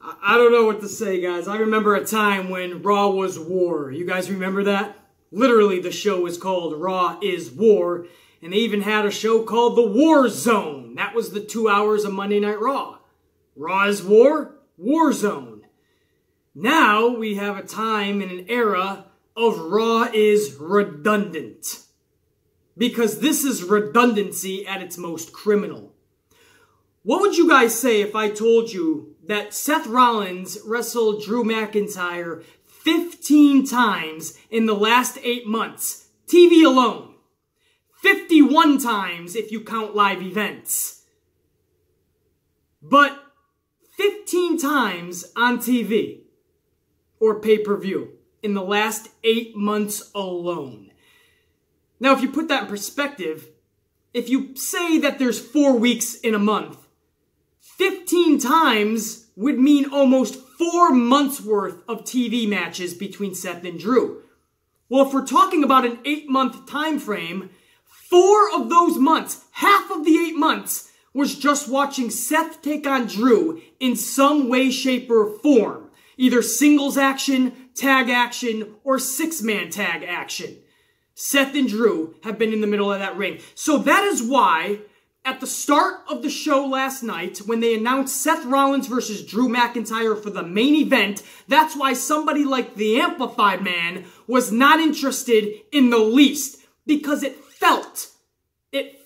I don't know what to say, guys. I remember a time when Raw was war. You guys remember that? Literally, the show was called Raw is War. And they even had a show called The War Zone. That was the 2 hours of Monday Night Raw. Raw is War, War Zone. Now we have a time in an era of Raw is redundant. Because this is redundancy at its most criminal. What would you guys say if I told you that Seth Rollins wrestled Drew McIntyre 15 times in the last 8 months? TV alone. 51 times if you count live events. But 15 times on TV or pay-per-view in the last 8 months alone. Now, if you put that in perspective, if you say that there's 4 weeks in a month, 15 times would mean almost 4 months worth of TV matches between Seth and Drew. Well, if we're talking about an 8-month time frame, 4 of those months, half of the 8 months, was just watching Seth take on Drew in some way, shape, or form. Either singles action, tag action, or 6-man tag action. Seth and Drew have been in the middle of that ring. So that is why, at the start of the show last night, when they announced Seth Rollins versus Drew McIntyre for the main event, that's why somebody like the Amplified Man was not interested in the least. Because it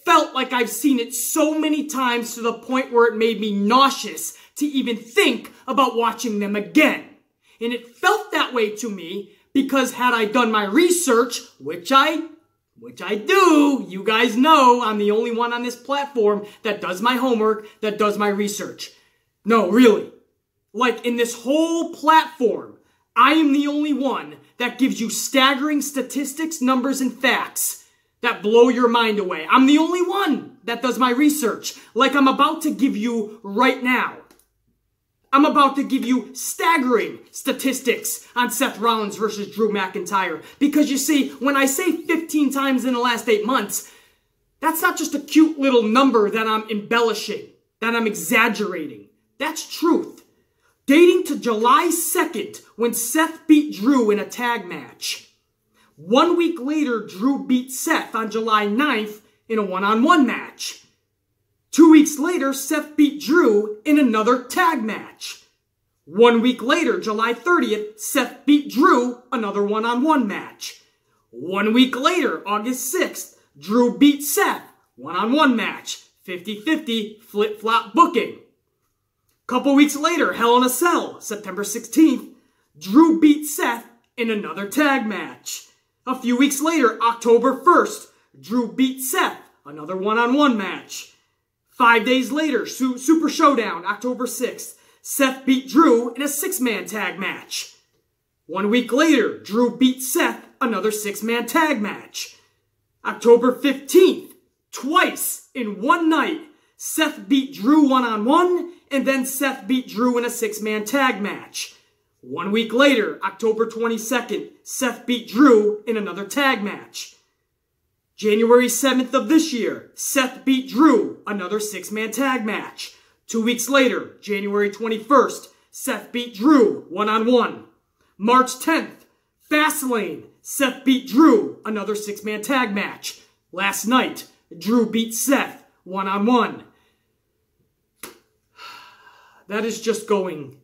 felt like I've seen it so many times to the point where it made me nauseous to even think about watching them again. And it felt that way to me because had I done my research, which I do, you guys know I'm the only one on this platform that does my homework, that does my research. No, really. Like in this whole platform, I am the only one that gives you staggering statistics, numbers, and facts that blow your mind away. I'm the only one that does my research, like I'm about to give you right now. I'm about to give you staggering statistics on Seth Rollins versus Drew McIntyre. Because you see, when I say 15 times in the last 8 months, that's not just a cute little number that I'm embellishing, that I'm exaggerating. That's truth. Dating to July 2nd, when Seth beat Drew in a tag match. 1 week later, Drew beat Seth on July 9th in a one-on-one match. 2 weeks later, Seth beat Drew in another tag match. 1 week later, July 30th, Seth beat Drew another one-on-one match. 1 week later, August 6th, Drew beat Seth one-on-one match. 50-50 flip-flop booking. Couple weeks later, Hell in a Cell, September 16th, Drew beat Seth in another tag match. A few weeks later, October 1st, Drew beat Seth, another one-on-one match. 5 days later, Super Showdown, October 6th, Seth beat Drew in a 6-man tag match. 1 week later, Drew beat Seth, another 6-man tag match. October 15th, twice in one night, Seth beat Drew one-on-one, and then Seth beat Drew in a 6-man tag match. 1 week later, October 22nd, Seth beat Drew in another tag match. January 7th of this year, Seth beat Drew, another 6-man tag match. 2 weeks later, January 21st, Seth beat Drew, one-on-one. March 10th, Fastlane, Seth beat Drew, another 6-man tag match. Last night, Drew beat Seth, one-on-one. That is just going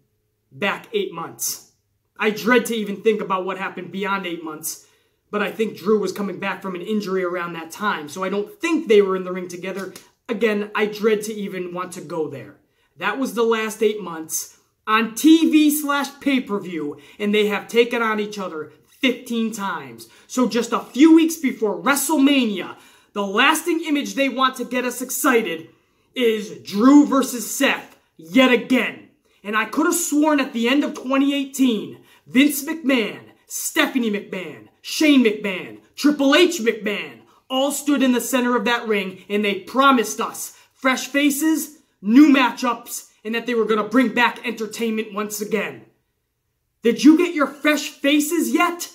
back 8 months. I dread to even think about what happened beyond 8 months, but I think Drew was coming back from an injury around that time, so I don't think they were in the ring together. Again, I dread to even want to go there. That was the last 8 months on TV/pay-per-view, and they have taken on each other 15 times. So just a few weeks before WrestleMania, the lasting image they want to get us excited is Drew versus Seth yet again. And I could have sworn at the end of 2018, Vince McMahon, Stephanie McMahon, Shane McMahon, Triple H McMahon all stood in the center of that ring and they promised us fresh faces, new matchups, and that they were going to bring back entertainment once again. Did you get your fresh faces yet?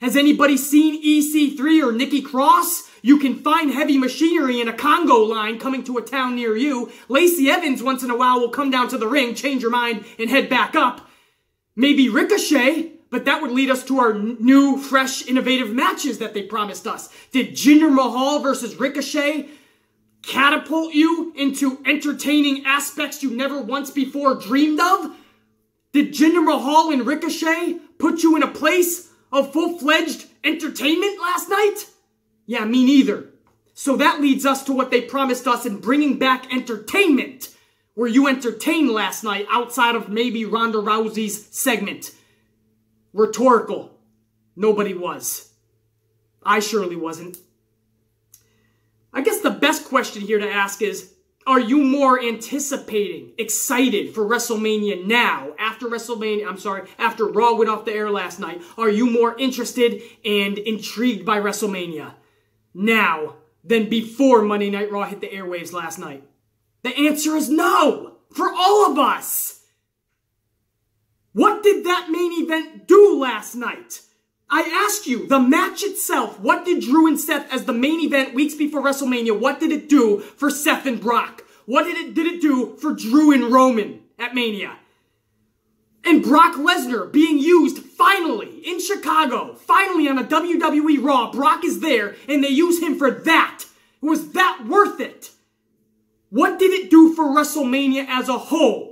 Has anybody seen EC3 or Nikki Cross? You can find heavy machinery in a Congo line coming to a town near you. Lacey Evans once in a while will come down to the ring, change your mind, and head back up. Maybe Ricochet, but that would lead us to our new, fresh, innovative matches that they promised us. Did Jinder Mahal versus Ricochet catapult you into entertaining aspects you never once before dreamed of? Did Jinder Mahal and Ricochet put you in a place of full-fledged entertainment last night? Yeah, me neither. So that leads us to what they promised us in bringing back entertainment. Were you entertained last night outside of maybe Ronda Rousey's segment? Rhetorical. Nobody was. I surely wasn't. I guess the best question here to ask is, are you more anticipating, excited for WrestleMania now, after Raw went off the air last night? Are you more interested and intrigued by WrestleMania now than before Monday Night Raw hit the airwaves last night? The answer is no, for all of us. What did that main event do last night? I asked you, the match itself, what did Drew and Seth as the main event weeks before WrestleMania, what did it do for Seth and Brock? What did it do for Drew and Roman at Mania? And Brock Lesnar being used finally in Chicago, finally on a WWE Raw. Brock is there and they use him for that. Was that worth it? What did it do for WrestleMania as a whole?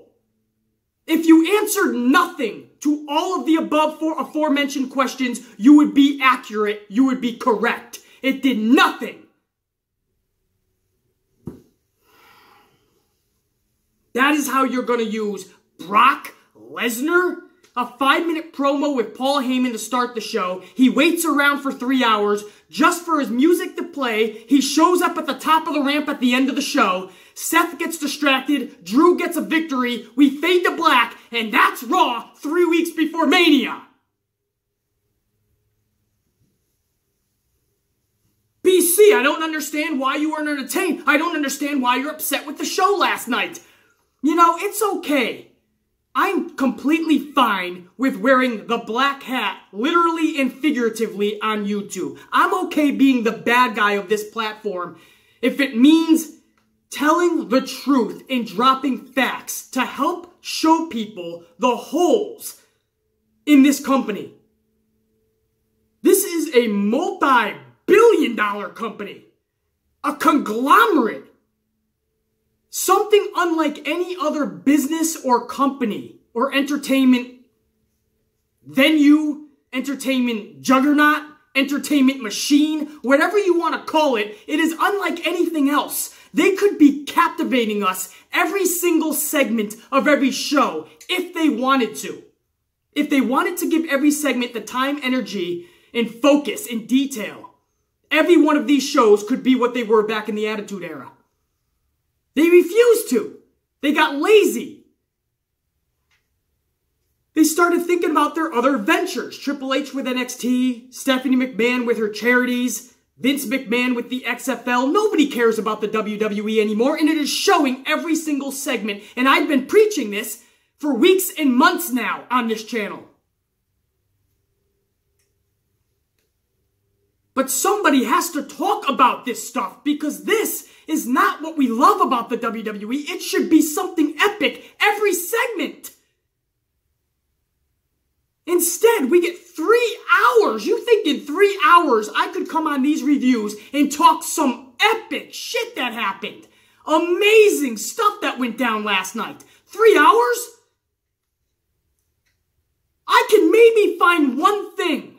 If you answered nothing to all of the above aforementioned questions, you would be accurate, you would be correct. It did nothing. That is how you're going to use Brock Lesnar? A 5-minute promo with Paul Heyman to start the show. He waits around for 3 hours just for his music to play. He shows up at the top of the ramp at the end of the show. Seth gets distracted. Drew gets a victory. We fade to black. And that's Raw 3 weeks before Mania. BC, I don't understand why you weren't entertained. I don't understand why you're upset with the show last night. You know, it's okay. I'm completely fine with wearing the black hat, literally and figuratively, on YouTube. I'm okay being the bad guy of this platform if it means telling the truth and dropping facts to help show people the holes in this company. This is a multi-billion-dollar company, a conglomerate. Something unlike any other business or company or entertainment venue, entertainment juggernaut, entertainment machine, whatever you want to call it, it is unlike anything else. They could be captivating us every single segment of every show if they wanted to. If they wanted to give every segment the time, energy, and focus and detail, every one of these shows could be what they were back in the Attitude Era. They refused to. They got lazy. They started thinking about their other ventures. Triple H with NXT, Stephanie McMahon with her charities, Vince McMahon with the XFL. Nobody cares about the WWE anymore, and it is showing every single segment. And I've been preaching this for weeks and months now on this channel. But somebody has to talk about this stuff because this is not what we love about the WWE. It should be something epic every segment. Instead, we get 3 hours. You think in 3 hours I could come on these reviews and talk some epic shit that happened? Amazing stuff that went down last night. 3 hours? I can maybe find one thing.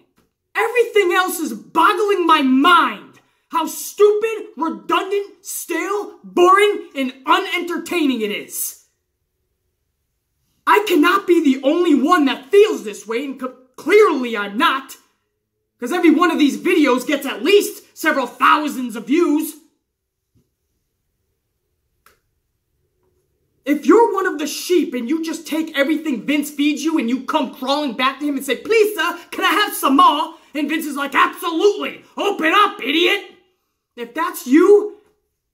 Everything else is boggling my mind. How stupid, redundant, stale, boring, and unentertaining it is. I cannot be the only one that feels this way, and clearly I'm not. Because every one of these videos gets at least several thousands of views. If you're one of the sheep and you just take everything Vince feeds you and you come crawling back to him and say, "Please, sir, can I have some more?" And Vince is like, "Absolutely. Open up, idiot." If that's you,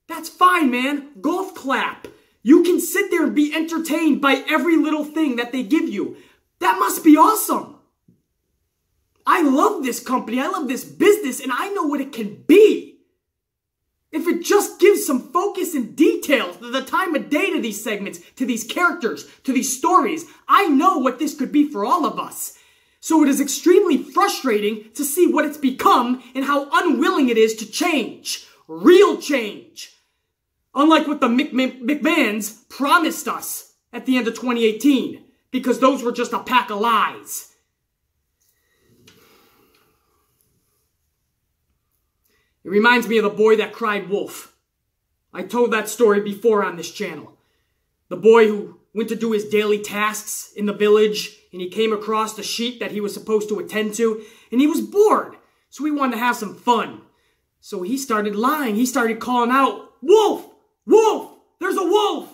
that's fine, man. Golf clap. You can sit there and be entertained by every little thing that they give you. That must be awesome. I love this company. I love this business, and I know what it can be. it just gives some focus and details to the time of day to these segments, to these characters, to these stories. I know what this could be for all of us. So it is extremely frustrating to see what it's become and how unwilling it is to change. Real change. Unlike what the McMahons promised us at the end of 2018. Because those were just a pack of lies. It reminds me of the boy that cried wolf. I told that story before on this channel. The boy who went to do his daily tasks in the village, and he came across the sheep that he was supposed to attend to, and he was bored, so he wanted to have some fun. So he started lying. He started calling out, "Wolf! Wolf! There's a wolf!"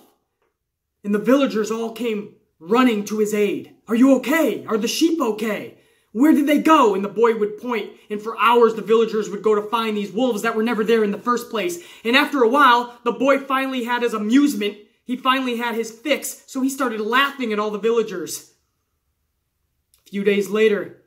And the villagers all came running to his aid. "Are you okay? Are the sheep okay? Where did they go?" And the boy would point, and for hours the villagers would go to find these wolves that were never there in the first place. And after a while, the boy finally had his amusement. He finally had his fix, so he started laughing at all the villagers. A few days later,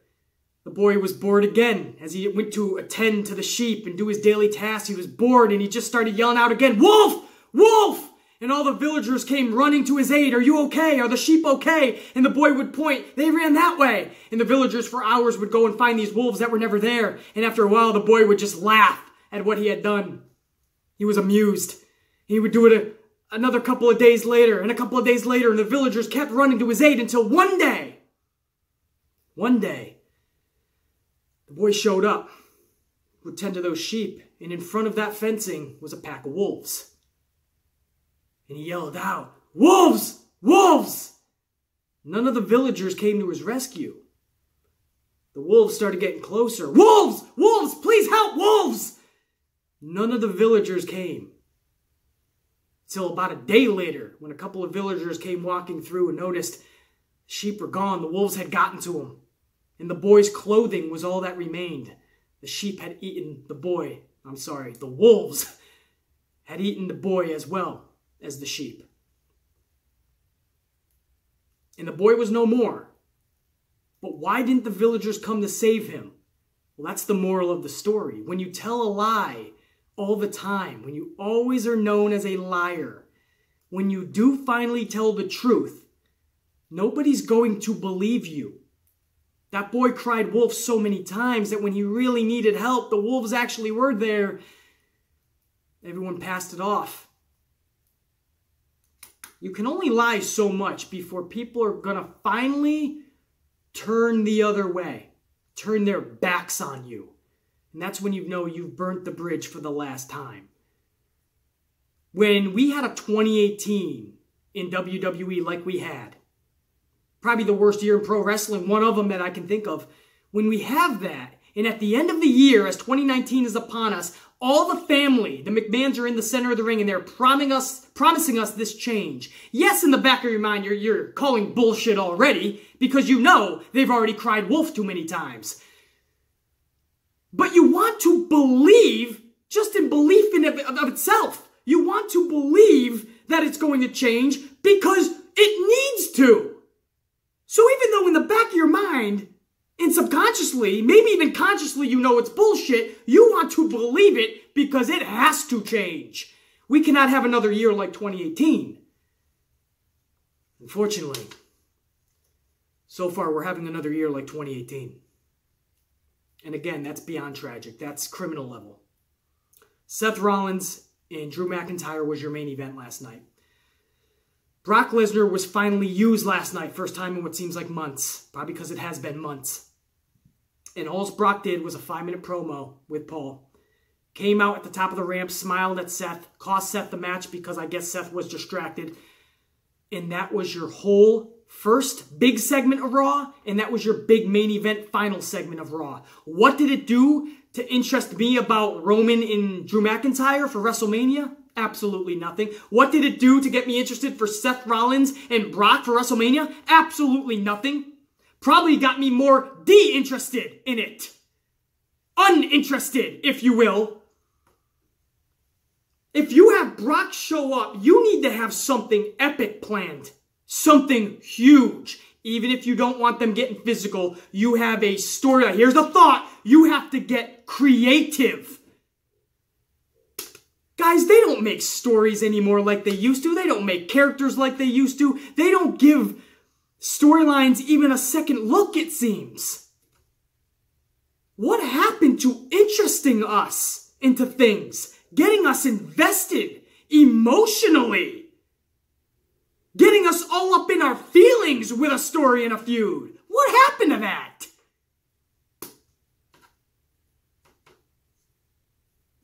the boy was bored again. As he went to attend to the sheep and do his daily tasks, he was bored, and he just started yelling out again, "Wolf! Wolf!" And all the villagers came running to his aid. "Are you okay? Are the sheep okay?" And the boy would point. They ran that way. And the villagers for hours would go and find these wolves that were never there. And after a while, the boy would just laugh at what he had done. He was amused. He would do it another couple of days later, and a couple of days later, and the villagers kept running to his aid until one day, the boy showed up to attend to those sheep. And in front of that fencing was a pack of wolves. And he yelled out, "Wolves! Wolves!" None of the villagers came to his rescue. The wolves started getting closer. "Wolves! Wolves! Please help! Wolves!" None of the villagers came. Till about a day later, when a couple of villagers came walking through and noticed the sheep were gone, the wolves had gotten to him. And the boy's clothing was all that remained. The sheep had eaten the boy. The wolves had eaten the boy as well as the sheep. And the boy was no more. But why didn't the villagers come to save him? Well, that's the moral of the story. When you tell a lie all the time, when you always are known as a liar, when you do finally tell the truth, nobody's going to believe you. That boy cried wolf so many times that when he really needed help, the wolves actually were there. Everyone passed it off. You can only lie so much before people are going to finally turn the other way, turn their backs on you. And that's when you know you've burnt the bridge for the last time. When we had a 2018 in WWE like we had, probably the worst year in pro wrestling, one of them that I can think of, when we have that, and at the end of the year, as 2019 is upon us, all the family, the McMahons are in the center of the ring and they're promising us this change. Yes, in the back of your mind, you're calling bullshit already because you know they've already cried wolf too many times. But you want to believe, just in belief in of itself, you want to believe that it's going to change because it needs to. So even though in the back of your mind, and subconsciously, maybe even consciously, you know it's bullshit, you want to believe it because it has to change. We cannot have another year like 2018. Unfortunately, so far we're having another year like 2018. And again, that's beyond tragic. That's criminal level. Seth Rollins and Drew McIntyre was your main event last night. Brock Lesnar was finally used last night, first time in what seems like months. Probably because it has been months. And all Brock did was a 5-minute promo with Paul. Came out at the top of the ramp, smiled at Seth, cost Seth the match because I guess Seth was distracted. And that was your whole first big segment of Raw, and that was your big main event final segment of Raw. What did it do to interest me about Roman and Drew McIntyre for WrestleMania? Absolutely nothing. What did it do to get me interested for Seth Rollins and Brock for WrestleMania? Absolutely nothing. Probably got me more de-interested in it. Uninterested, if you will. If you have Brock show up, you need to have something epic planned. Something huge. Even if you don't want them getting physical, you have a story. Here's the thought. You have to get creative. Guys, Guys, they don't make stories anymore like they used to. They don't make characters like they used to. They don't give storylines even a second look, it seems. What happened to interesting us into things? Getting us invested emotionally? Getting us all up in our feelings with a story and a feud? What happened to that?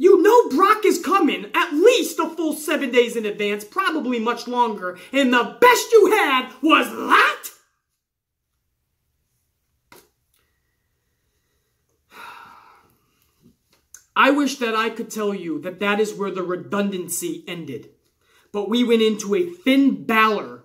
You know Brock is coming at least a full 7 days in advance, probably much longer, and the best you had was that? I wish that I could tell you that that is where the redundancy ended. But we went into a Finn Balor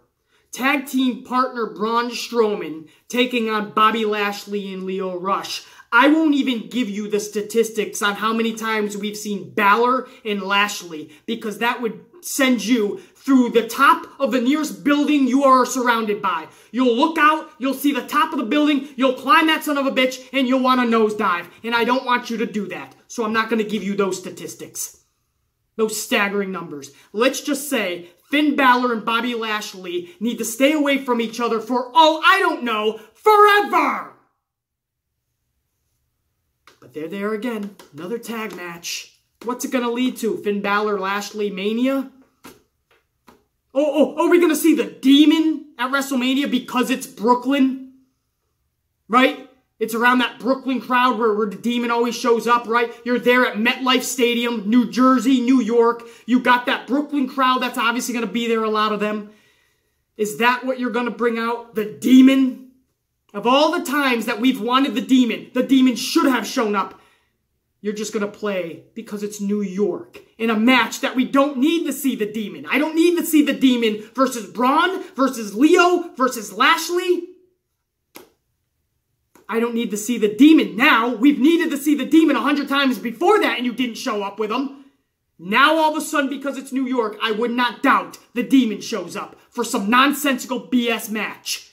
tag team partner Braun Strowman taking on Bobby Lashley and Lio Rush. I won't even give you the statistics on how many times we've seen Balor and Lashley, because that would send you through the top of the nearest building you are surrounded by. You'll look out, you'll see the top of the building, you'll climb that son of a bitch, and you'll want to nosedive. And I don't want you to do that, so I'm not going to give you those statistics. Those staggering numbers. Let's just say Finn Balor and Bobby Lashley need to stay away from each other for, oh, I don't know, forever! But they're there again. Another tag match. What's it going to lead to? Finn Balor, Lashley, Mania? Oh, are we going to see the Demon at WrestleMania because it's Brooklyn? Right? It's around that Brooklyn crowd where the Demon always shows up, right? You're there at MetLife Stadium, New Jersey, New York. You got that Brooklyn crowd that's obviously going to be there, a lot of them. Is that what you're going to bring out? The Demon? Of all the times that we've wanted the Demon should have shown up. You're just going to play because it's New York in a match that we don't need to see the Demon. I don't need to see the Demon versus Braun, versus Lio, versus Lashley. I don't need to see the Demon now. We've needed to see the Demon 100 times before that and you didn't show up with him. Now all of a sudden, because it's New York, I would not doubt the Demon shows up for some nonsensical BS match.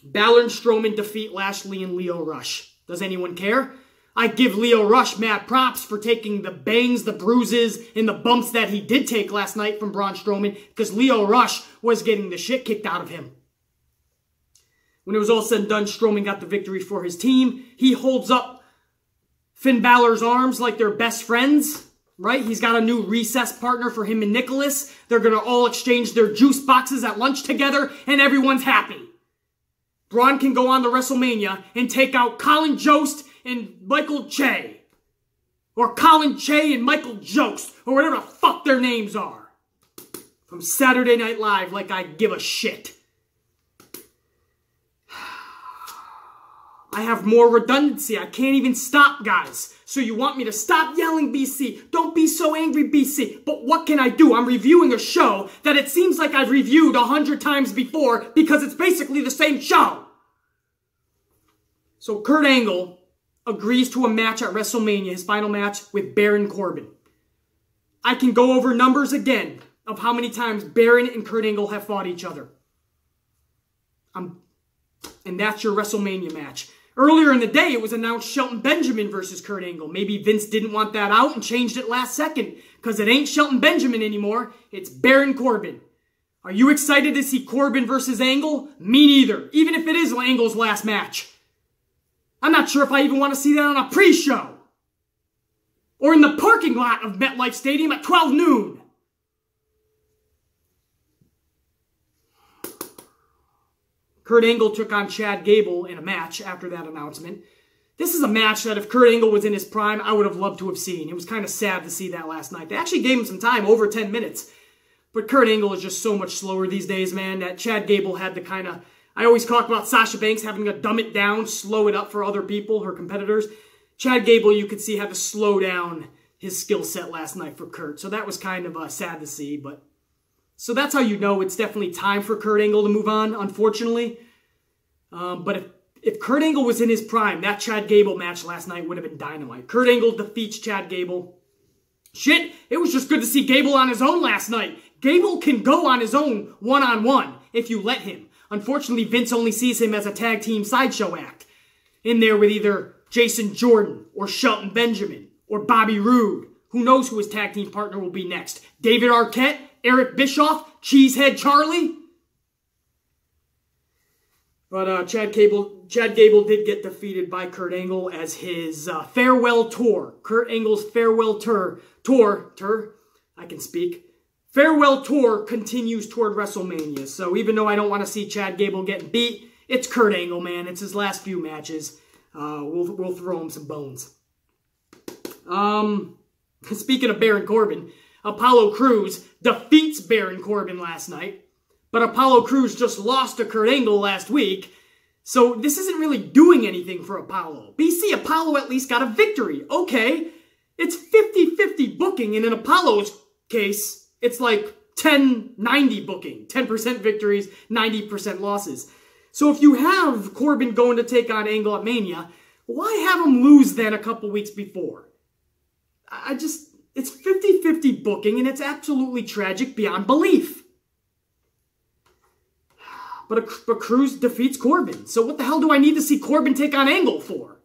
Balor and Strowman defeat Lashley and Lio Rush. Does anyone care? I give Lio Rush mad props for taking the bangs, the bruises, and the bumps that he did take last night from Braun Strowman, because Lio Rush was getting the shit kicked out of him. When it was all said and done, Strowman got the victory for his team. He holds up Finn Balor's arms like they're best friends, right? He's got a new recess partner for him and Nicholas. They're going to all exchange their juice boxes at lunch together, and everyone's happy. Braun can go on to WrestleMania and take out Colin Jost and Michael Che. Or Colin Che and Michael Jost. Or whatever the fuck their names are. From Saturday Night Live, like I give a shit. I have more redundancy. I can't even stop, guys. So you want me to stop yelling, BC? Don't be so angry, BC. But what can I do? I'm reviewing a show that it seems like I've reviewed 100 times before because it's basically the same show. So Kurt Angle agrees to a match at WrestleMania, his final match with Baron Corbin. I can go over numbers again of how many times Baron and Kurt Angle have fought each other. And that's your WrestleMania match. Earlier in the day, it was announced Shelton Benjamin versus Kurt Angle. Maybe Vince didn't want that out and changed it last second because it ain't Shelton Benjamin anymore. It's Baron Corbin. Are you excited to see Corbin versus Angle? Me neither, even if it is Angle's last match. I'm not sure if I even want to see that on a pre-show. Or in the parking lot of MetLife Stadium at 12 noon. Kurt Angle took on Chad Gable in a match after that announcement. This is a match that if Kurt Angle was in his prime, I would have loved to have seen. It was kind of sad to see that last night. They actually gave him some time, over 10 minutes. But Kurt Angle is just so much slower these days, man, that Chad Gable had to kind of... I always talk about Sasha Banks having to dumb it down, slow it up for other people, her competitors. Chad Gable, you could see, had to slow down his skill set last night for Kurt. So that was kind of sad to see, but... So that's how you know it's definitely time for Kurt Angle to move on, unfortunately. But if Kurt Angle was in his prime, that Chad Gable match last night would have been dynamite. Kurt Angle defeats Chad Gable. Shit, it was just good to see Gable on his own last night. Gable can go on his own one-on-one if you let him. Unfortunately, Vince only sees him as a tag team sideshow act. In there with either Jason Jordan or Shelton Benjamin or Bobby Roode. Who knows who his tag team partner will be next? David Arquette? Eric Bischoff? Cheesehead Charlie? But Chad Gable did get defeated by Kurt Angle as his farewell tour. Kurt Angle's farewell tour, I can speak. Farewell tour continues toward WrestleMania. So even though I don't want to see Chad Gable getting beat, it's Kurt Angle, man. It's his last few matches. We'll throw him some bones. Speaking of Baron Corbin, Apollo Crews defeats Baron Corbin last night. But Apollo Crews just lost to Kurt Angle last week, so this isn't really doing anything for Apollo. BC, Apollo at least got a victory. Okay, it's 50-50 booking, and in Apollo's case, it's like 10-90 booking. 10% victories, 90% losses. So if you have Corbin going to take on Angle at Mania, why have him lose then a couple weeks before? It's 50-50 booking, and it's absolutely tragic beyond belief. But Crews defeats Corbin. So what the hell do I need to see Corbin take on Angle for?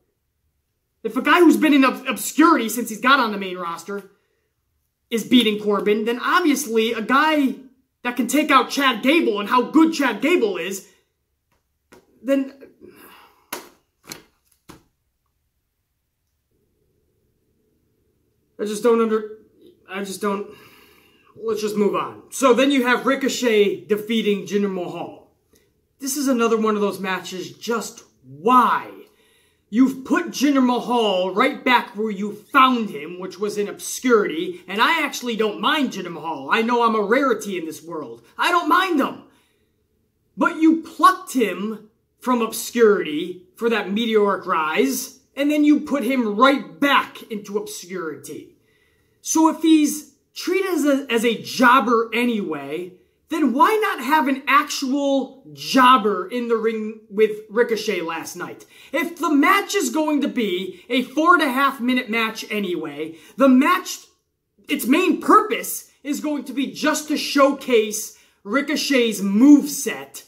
If a guy who's been in obscurity since he's got on the main roster is beating Corbin, then obviously a guy that can take out Chad Gable and how good Chad Gable is, then... I just don't... Let's just move on. So then you have Ricochet defeating Jinder Mahal. This is another one of those matches, just why? You've put Jinder Mahal right back where you found him, which was in obscurity, and I actually don't mind Jinder Mahal. I know I'm a rarity in this world. I don't mind him. But you plucked him from obscurity for that meteoric rise, and then you put him right back into obscurity. So if he's treated as a jobber anyway, then why not have an actual jobber in the ring with Ricochet last night? If the match is going to be a 4.5-minute match anyway, the match, its main purpose is going to be just to showcase Ricochet's moveset,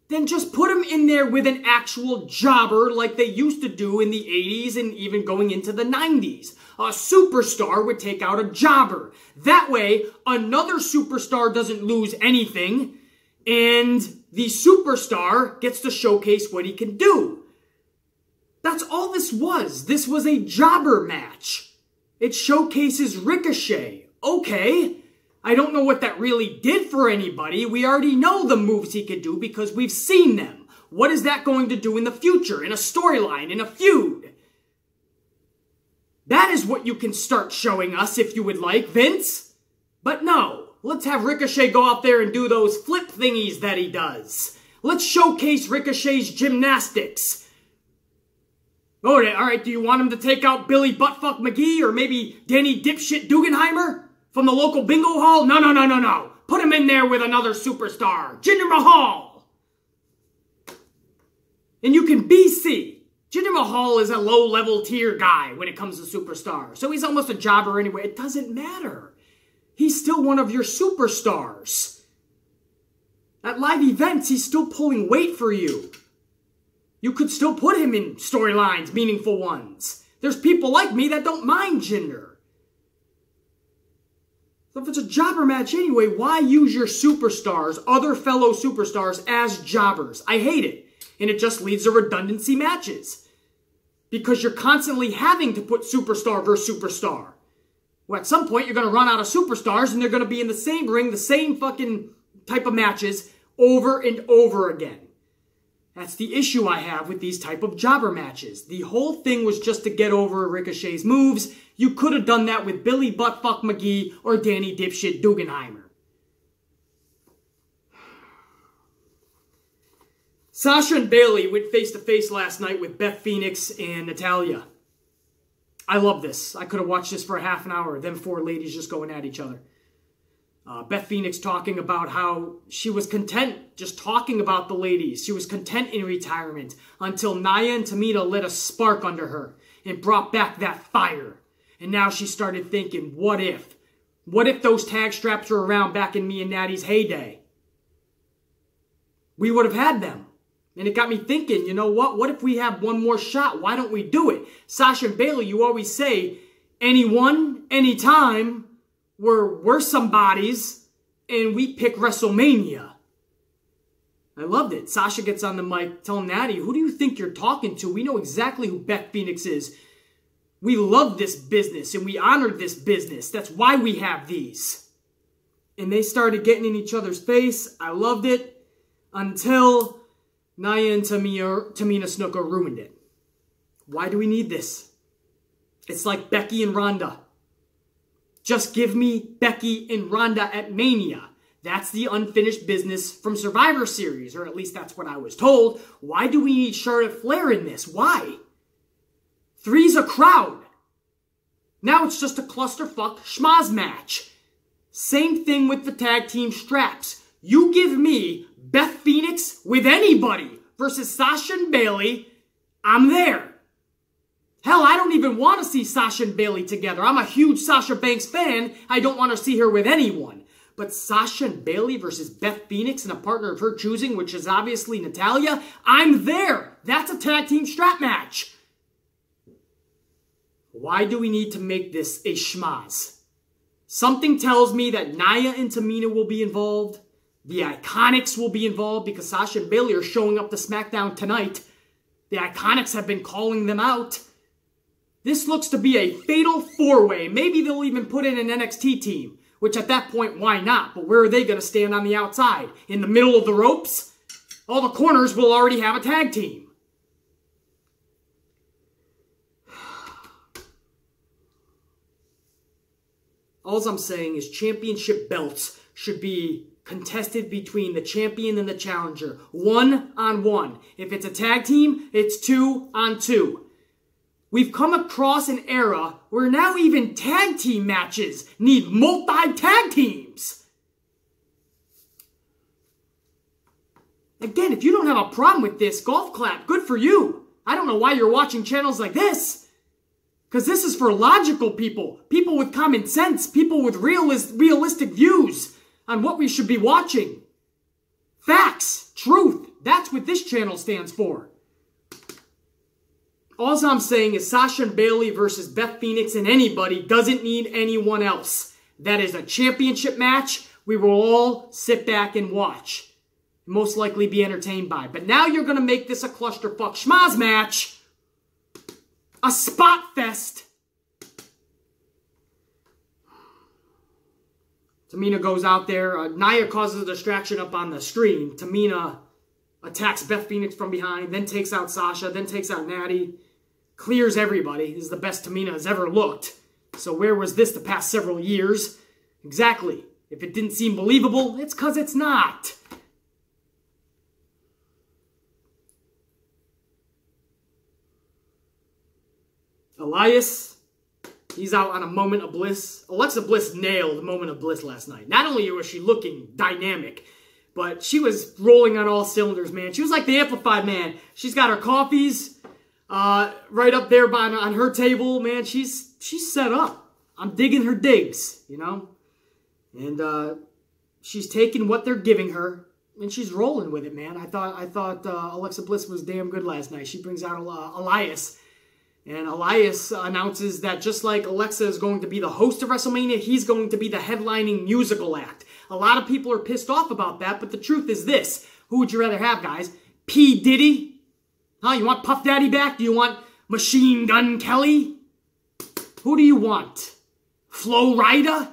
then just put him in there with an actual jobber like they used to do in the 80s and even going into the 90s. A superstar would take out a jobber. That way, another superstar doesn't lose anything, and the superstar gets to showcase what he can do. That's all this was. This was a jobber match. It showcases Ricochet. Okay, I don't know what that really did for anybody. We already know the moves he could do because we've seen them. What is that going to do in the future, in a storyline, in a feud? That is what you can start showing us if you would like, Vince. But no, let's have Ricochet go out there and do those flip thingies that he does. Let's showcase Ricochet's gymnastics. Oh, all right, do you want him to take out Billy Buttfuck McGee or maybe Danny Dipshit Dugenheimer from the local bingo hall? No. Put him in there with another superstar, Jinder Mahal. And you can BC. Jinder Mahal is a low-level tier guy when it comes to superstars. So he's almost a jobber anyway. It doesn't matter. He's still one of your superstars. At live events, he's still pulling weight for you. You could still put him in storylines, meaningful ones. There's people like me that don't mind Jinder. So if it's a jobber match anyway, why use your superstars, other fellow superstars, as jobbers? I hate it. And it just leads to redundancy matches. Because you're constantly having to put superstar versus superstar. Well, at some point, you're going to run out of superstars, and they're going to be in the same ring, the same fucking type of matches, over and over again. That's the issue I have with these type of jobber matches. The whole thing was just to get over Ricochet's moves. You could have done that with Billy Buttfuck McGee or Danny Dipshit Dugenheimer. Sasha and Bayley went face-to-face last night with Beth Phoenix and Natalya. I love this. I could have watched this for a half an hour. Them four ladies just going at each other. Beth Phoenix talking about how she was content just talking about the ladies. She was content in retirement until Nia and Tamina lit a spark under her and brought back that fire. And now she started thinking, what if? What if those tag straps were around back in me and Natty's heyday? We would have had them. And it got me thinking, you know what? What if we have one more shot? Why don't we do it? Sasha and Bayley, you always say, anyone, anytime, we're somebodies, and we pick WrestleMania. I loved it. Sasha gets on the mic telling Natty, who do you think you're talking to? We know exactly who Beth Phoenix is. We love this business and we honor this business. That's why we have these. And they started getting in each other's face. I loved it until Nia and Tamina Snuka ruined it. Why do we need this? It's like Becky and Ronda. Just give me Becky and Ronda at Mania. That's the unfinished business from Survivor Series, or at least that's what I was told. Why do we need Charlotte Flair in this? Why? 3's a crowd. Now it's just a clusterfuck schmaz match. Same thing with the tag team straps. You give me Beth Phoenix with anybody versus Sasha and Bayley, I'm there. Hell, I don't even want to see Sasha and Bayley together. I'm a huge Sasha Banks fan. I don't want to see her with anyone. But Sasha and Bayley versus Beth Phoenix and a partner of her choosing, which is obviously Natalya, I'm there. That's a tag team strap match. Why do we need to make this a schmaz? Something tells me that Nia and Tamina will be involved. The Iconics will be involved because Sasha and Bayley are showing up to SmackDown tonight. The Iconics have been calling them out. This looks to be a fatal four-way. Maybe they'll even put in an NXT team. Which at that point, why not? But where are they going to stand on the outside? In the middle of the ropes? All the corners will already have a tag team. All I'm saying is championship belts should be contested between the champion and the challenger. 1-on-1. If it's a tag team, it's 2-on-2. We've come across an era where now even tag team matches need multi-tag teams. Again, if you don't have a problem with this, golf clap, good for you. I don't know why you're watching channels like this. Because this is for logical people. People with common sense. People with realistic views on what we should be watching. Facts. Truth. That's what this channel stands for. All I'm saying is Sasha and Bayley versus Beth Phoenix and anybody doesn't need anyone else. That is a championship match we will all sit back and watch. Most likely be entertained by. But now you're going to make this a clusterfuck schmaz match. A spot fest. Tamina goes out there. Nia causes a distraction up on the screen. Tamina attacks Beth Phoenix from behind, then takes out Sasha, then takes out Natty. Clears everybody. This is the best Tamina has ever looked. So where was this the past several years? Exactly. If it didn't seem believable, it's because it's not. Elias, he's out on a moment of bliss. Alexa Bliss nailed the moment of bliss last night. Not only was she looking dynamic, but she was rolling on all cylinders, man. She was like the Amplified Man. She's got her coffees right up there on her table, man. She's set up. I'm digging her digs, you know? And she's taking what they're giving her, and she's rolling with it, man. I thought Alexa Bliss was damn good last night. She brings out Elias. And Elias announces that just like Alexa is going to be the host of WrestleMania, he's going to be the headlining musical act. A lot of people are pissed off about that, but the truth is this. Who would you rather have, guys? P. Diddy? Huh? You want Puff Daddy back? Do you want Machine Gun Kelly? Who do you want? Flo Rida?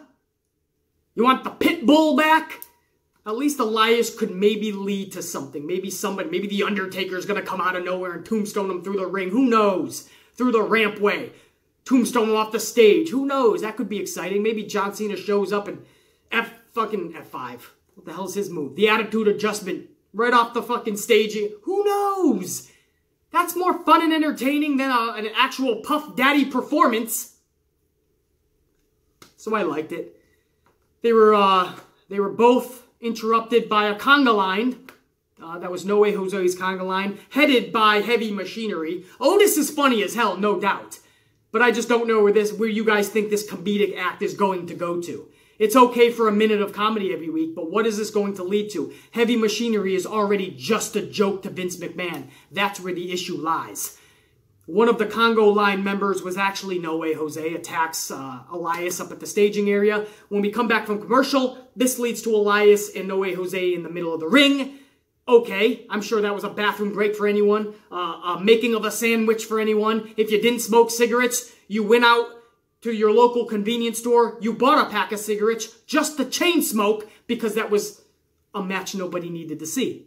You want the Pitbull back? At least Elias could maybe lead to something. Maybe the Undertaker's going to come out of nowhere and tombstone him through the ring. Who knows? Through the rampway. Tombstone him off the stage. Who knows? That could be exciting. Maybe John Cena shows up and F5. What the hell's his move? The Attitude Adjustment. Right off the fucking stage. Who knows? That's more fun and entertaining than an actual Puff Daddy performance. So I liked it. They were both interrupted by a conga line. That was No Way Jose's conga line, headed by Heavy Machinery. Otis is funny as hell, no doubt. But I just don't know where you guys think this comedic act is going to go to. It's okay for a minute of comedy every week, but what is this going to lead to? Heavy Machinery is already just a joke to Vince McMahon. That's where the issue lies. One of the Congo line members was actually No Way Jose, attacks Elias up at the staging area. When we come back from commercial, this leads to Elias and No Way Jose in the middle of the ring. Okay, I'm sure that was a bathroom break for anyone, a making of a sandwich for anyone. If you didn't smoke cigarettes, you went out to your local convenience store, you bought a pack of cigarettes just to chain smoke because that was a match nobody needed to see.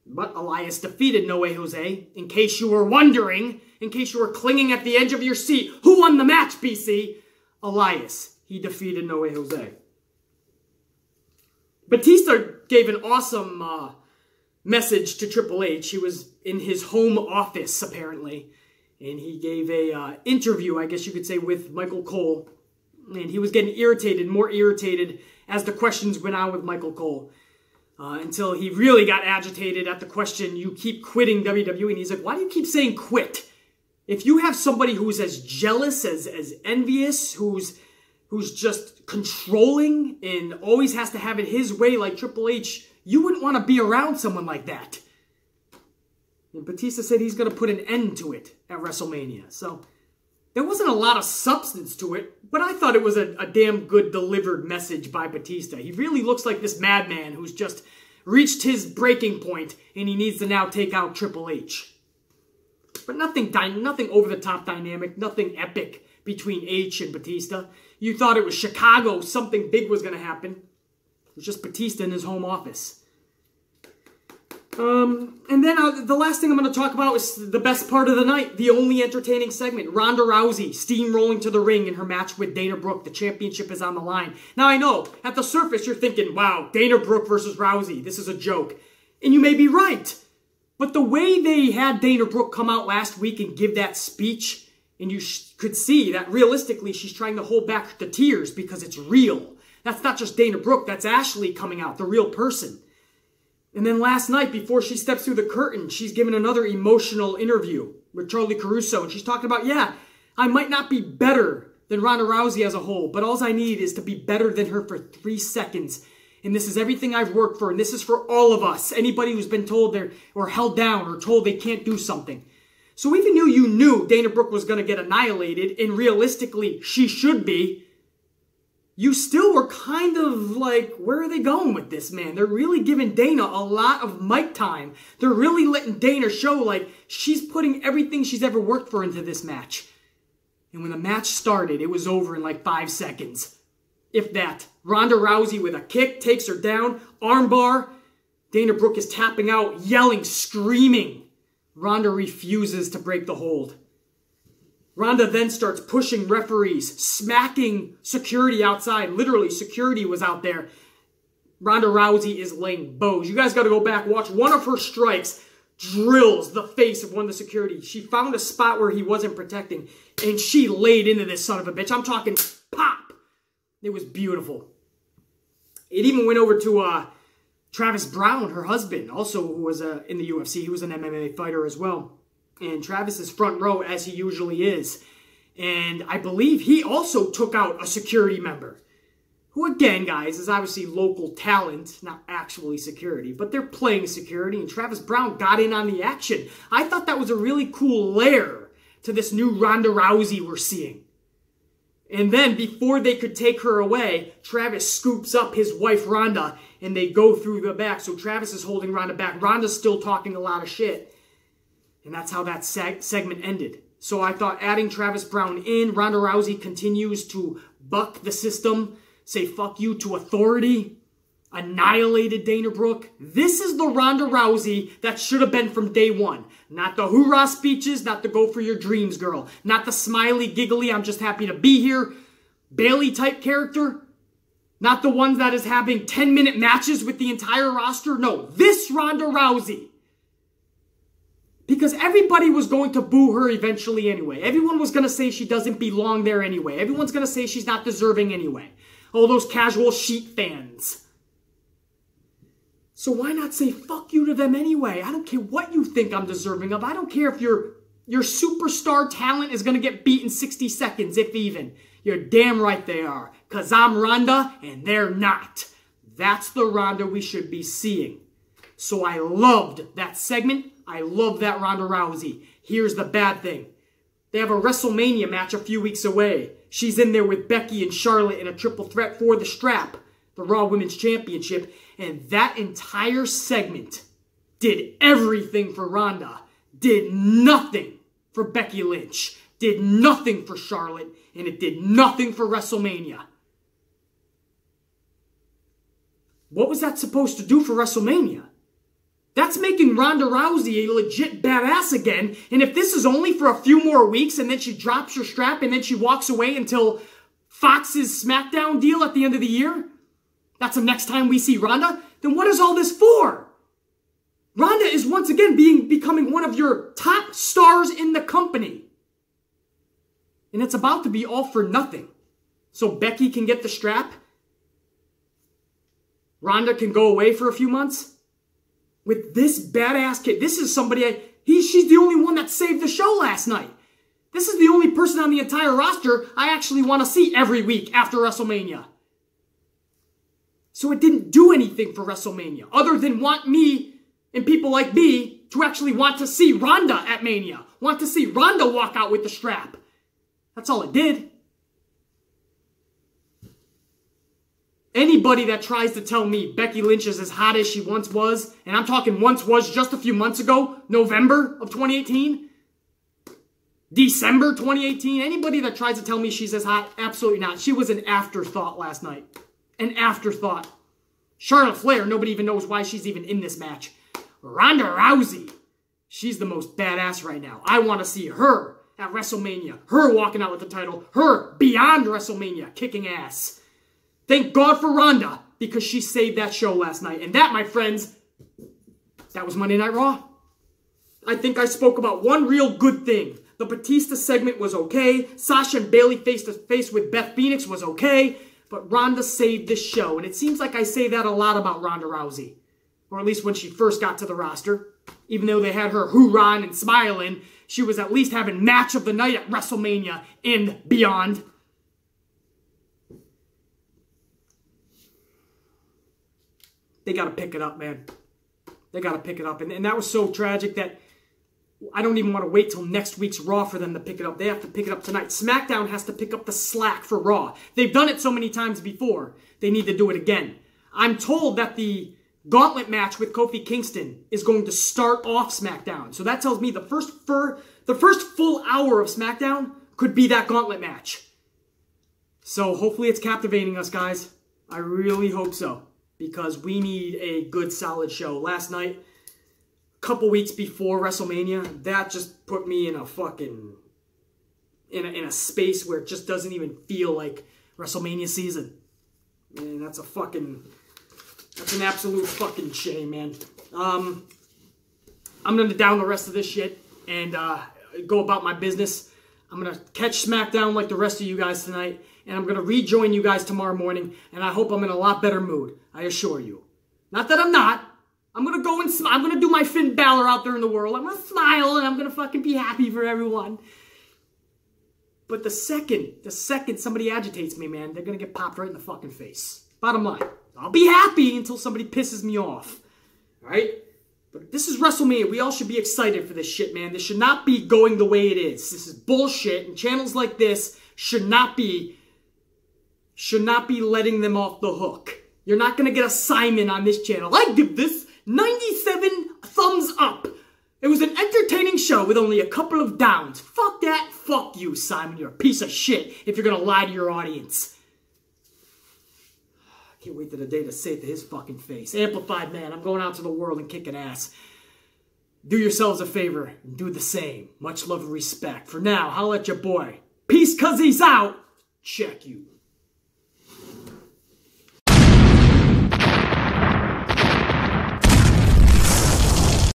But Elias defeated No Way Jose. In case you were wondering, in case you were clinging at the edge of your seat, who won the match, BC? Elias. He defeated No Way Jose. Batista gave an awesome message to Triple H. He was in his home office, apparently. And he gave a interview, I guess you could say, with Michael Cole. And he was getting irritated, more irritated, as the questions went on with Michael Cole. Until he really got agitated at the question, you keep quitting WWE. And he's like, why do you keep saying quit? If you have somebody who's as jealous, as envious, who's just controlling and always has to have it his way like Triple H, you wouldn't want to be around someone like that. And Batista said he's going to put an end to it at WrestleMania. So there wasn't a lot of substance to it, but I thought it was a damn good delivered message by Batista. He really looks like this madman who's just reached his breaking point and he needs to now take out Triple H. But nothing over-the-top dynamic, nothing epic between H and Batista. You thought it was Chicago, something big was going to happen. It was just Batista in his home office. And then the last thing I'm going to talk about is the best part of the night, the only entertaining segment. Ronda Rousey steamrolling to the ring in her match with Dana Brooke. The championship is on the line. Now, I know, at the surface, you're thinking, wow, Dana Brooke versus Rousey. This is a joke. And you may be right. But the way they had Dana Brooke come out last week and give that speech, and you could see that realistically she's trying to hold back the tears because it's real. That's not just Dana Brooke, that's Ashley coming out, the real person. And then last night, before she steps through the curtain, she's given another emotional interview with Charlie Caruso. And she's talking about, yeah, I might not be better than Ronda Rousey as a whole, but all I need is to be better than her for 3 seconds. And this is everything I've worked for, and this is for all of us. Anybody who's been told or held down or told they can't do something. So even you knew Dana Brooke was going to get annihilated, and realistically, she should be. You still were kind of like, where are they going with this, man? They're really giving Dana a lot of mic time. They're really letting Dana show like she's putting everything she's ever worked for into this match. And when the match started, it was over in like 5 seconds. If that. Ronda Rousey with a kick takes her down. Armbar. Dana Brooke is tapping out, yelling, screaming. Ronda refuses to break the hold. Ronda then starts pushing referees, smacking security outside. Literally, security was out there. Ronda Rousey is laying bows. You guys got to go back, watch one of her strikes. Drills the face of one of the security. She found a spot where he wasn't protecting, and she laid into this son of a bitch. I'm talking pop. It was beautiful. It even went over to Travis Browne, her husband, also who was in the UFC. He was an MMA fighter as well. And Travis is front row, as he usually is. And I believe he also took out a security member. Who, again, guys, is obviously local talent, not actually security. But they're playing security, and Travis Browne got in on the action. I thought that was a really cool layer to this new Ronda Rousey we're seeing. And then, before they could take her away, Travis scoops up his wife, Ronda, and they go through the back. So Travis is holding Ronda back. Ronda's still talking a lot of shit. And that's how that segment ended. So I thought adding Travis Browne in, Ronda Rousey continues to buck the system, say fuck you to authority, annihilated Dana Brooke. This is the Ronda Rousey that should have been from day one. Not the hoorah speeches, not the go for your dreams girl, not the smiley, giggly, I'm just happy to be here, Bayley type character. Not the ones that is having 10-minute matches with the entire roster. No, this Ronda Rousey. Because everybody was going to boo her eventually anyway. Everyone was going to say she doesn't belong there anyway. Everyone's going to say she's not deserving anyway. All those casual sheep fans. So why not say fuck you to them anyway? I don't care what you think I'm deserving of. I don't care if your superstar talent is going to get beat in 60 seconds, if even. You're damn right they are. Because I'm Ronda and they're not. That's the Ronda we should be seeing. So I loved that segment. I love that Ronda Rousey. Here's the bad thing. They have a WrestleMania match a few weeks away. She's in there with Becky and Charlotte in a triple threat for the strap, the Raw Women's Championship. And that entire segment did everything for Ronda, did nothing for Becky Lynch, did nothing for Charlotte, and it did nothing for WrestleMania. What was that supposed to do for WrestleMania? That's making Ronda Rousey a legit badass again. And if this is only for a few more weeks and then she drops her strap and then she walks away until Fox's SmackDown deal at the end of the year, that's the next time we see Ronda, then what is all this for? Ronda is once again becoming one of your top stars in the company. And it's about to be all for nothing. So Becky can get the strap. Ronda can go away for a few months. With this badass kid, this is somebody, she's the only one that saved the show last night. This is the only person on the entire roster I actually want to see every week after WrestleMania. So it didn't do anything for WrestleMania, other than want me and people like me to actually want to see Ronda at Mania. Want to see Ronda walk out with the strap. That's all it did. Anybody that tries to tell me Becky Lynch is as hot as she once was, and I'm talking once was just a few months ago, November of 2018, December 2018, anybody that tries to tell me she's as hot, absolutely not. She was an afterthought last night. An afterthought. Charlotte Flair, nobody even knows why she's even in this match. Ronda Rousey, she's the most badass right now. I want to see her at WrestleMania. Her walking out with the title. Her beyond WrestleMania kicking ass. Thank God for Ronda, because she saved that show last night. And that, my friends, that was Monday Night Raw. I think I spoke about one real good thing. The Batista segment was okay. Sasha and Bayley face-to-face with Beth Phoenix was okay. But Ronda saved this show. And it seems like I say that a lot about Ronda Rousey. Or at least when she first got to the roster. Even though they had her hoorahing and smiling, she was at least having match of the night at WrestleMania and beyond. They got to pick it up, man. They got to pick it up. And that was so tragic that I don't even want to wait till next week's Raw for them to pick it up. They have to pick it up tonight. SmackDown has to pick up the slack for Raw. They've done it so many times before. They need to do it again. I'm told that the gauntlet match with Kofi Kingston is going to start off SmackDown. So that tells me the first full hour of SmackDown could be that gauntlet match. So hopefully it's captivating us, guys. I really hope so. Because we need a good, solid show. Last night, a couple weeks before WrestleMania, that just put me in a fucking... in a space where it just doesn't even feel like WrestleMania season. Man, that's a fucking... that's an absolute fucking shame, man. I'm going to down the rest of this shit and go about my business. I'm going to catch SmackDown like the rest of you guys tonight. And I'm going to rejoin you guys tomorrow morning. And I hope I'm in a lot better mood. I assure you. Not that I'm not. I'm going to go and smile. I'm going to do my Finn Balor out there in the world. I'm going to smile and I'm going to fucking be happy for everyone. But the second somebody agitates me, man, they're going to get popped right in the fucking face. Bottom line. I'll be happy until somebody pisses me off. Alright? But this is WrestleMania. We all should be excited for this shit, man. This should not be going the way it is. This is bullshit. And channels like this should not be letting them off the hook. You're not going to get a Simon on this channel. I give this 97 thumbs up. It was an entertaining show with only a couple of downs. Fuck that. Fuck you, Simon. You're a piece of shit if you're going to lie to your audience. I can't wait to the day to say it to his fucking face. Amplified, man. I'm going out to the world and kicking ass. Do yourselves a favor and do the same. Much love and respect. For now, holla at your boy. Peace, cuz he's out. Check you.